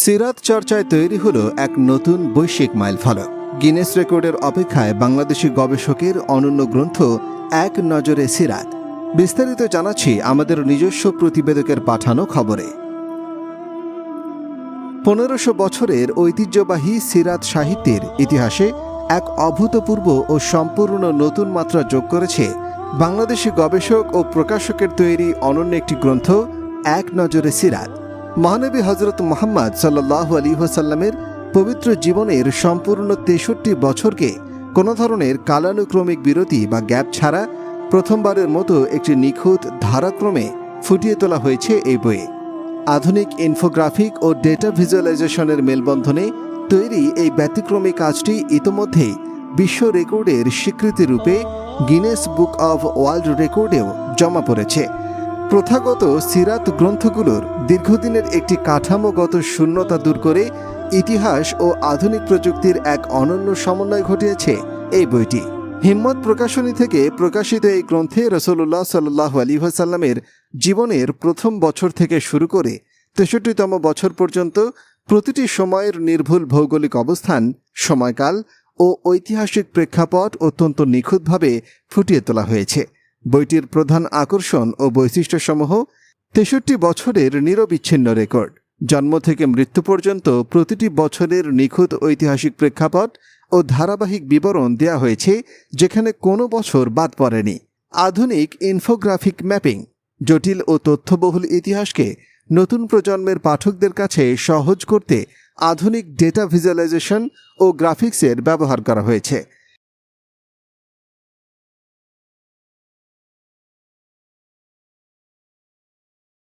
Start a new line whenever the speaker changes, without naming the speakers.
সিরাত চর্চায় তৈরি হলো এক নতুন বৈশ্বিক মাইলফলক। গিনেস রেকর্ডের অপেক্ষায় বাংলাদেশি গবেষকের অনন্য গ্রন্থ এক নজরে সিরাত। বিস্তারিত জানাচ্ছি আমাদের নিজস্ব প্রতিবেদকের পাঠানো খবরে। 1500 বছরের ঐতিহ্যবাহী সিরাত সাহিত্যের ইতিহাসে এক অভূতপূর্ব ও সম্পূর্ণ নতুন মাত্রা যোগ করেছে বাংলাদেশি গবেষক ও প্রকাশকের তৈরি অনন্য একটি গ্রন্থ এক নজরে সিরাত। মহানবী হজরত মুহাম্মদ সাল্লাল্লাহু আলাইহি ওয়াসাল্লামের পবিত্র জীবনের সম্পূর্ণ 63 বছরকে কোনো ধরনের কালানুক্রমিক বিরতি বা গ্যাপ ছাড়া প্রথমবারের মতো একটি নিখুঁত ধারাক্রমে ফুটিয়ে তোলা হয়েছে এই বইয়ে। আধুনিক ইনফোগ্রাফিক ও ডেটা ভিজুয়ালাইজেশনের মেলবন্ধনে তৈরি এই ব্যতিক্রমী কাজটি ইতোমধ্যেই বিশ্ব রেকর্ডের স্বীকৃতিরূপে গিনেস বুক অব ওয়ার্ল্ড রেকর্ডেও জমা পড়েছে। প্রথাগত সিরাত গ্রন্থগুলোর দীর্ঘদিনের একটি কাঠামোগত শূন্যতা দূর করে ইতিহাস ও আধুনিক প্রযুক্তির এক অনন্য সমন্বয় ঘটিয়েছে এই বইটি। হিম্মত প্রকাশনী থেকে প্রকাশিত এই গ্রন্থে রাসূলুল্লাহ সাল্লাল্লাহু আলাইহি ওয়াসাল্লামের জীবনের প্রথম বছর থেকে শুরু করে 63তম বছর পর্যন্ত প্রতিটি সময়ের নির্ভুল ভৌগোলিক অবস্থান, সময়কাল ও ঐতিহাসিক প্রেক্ষাপট অত্যন্ত নিখুঁতভাবে ফুটিয়ে তোলা হয়েছে। বইটির প্রধান আকর্ষণ ও বৈশিষ্ট্যসমূহ: 63 বছরের নিরবিচ্ছিন্ন রেকর্ড, জন্ম থেকে মৃত্যু পর্যন্ত প্রতিটি বছরের নিখুঁত ঐতিহাসিক প্রেক্ষাপট ও ধারাবাহিক বিবরণ দেয়া হয়েছে, যেখানে কোনো বছর বাদ পড়েনি। আধুনিক ইনফোগ্রাফিক ম্যাপিং, জটিল ও তথ্যবহুল ইতিহাসকে নতুন প্রজন্মের পাঠকদের কাছে সহজ করতে আধুনিক ডেটা ভিজুয়ালাইজেশন ও গ্রাফিক্সের ব্যবহার করা হয়েছে।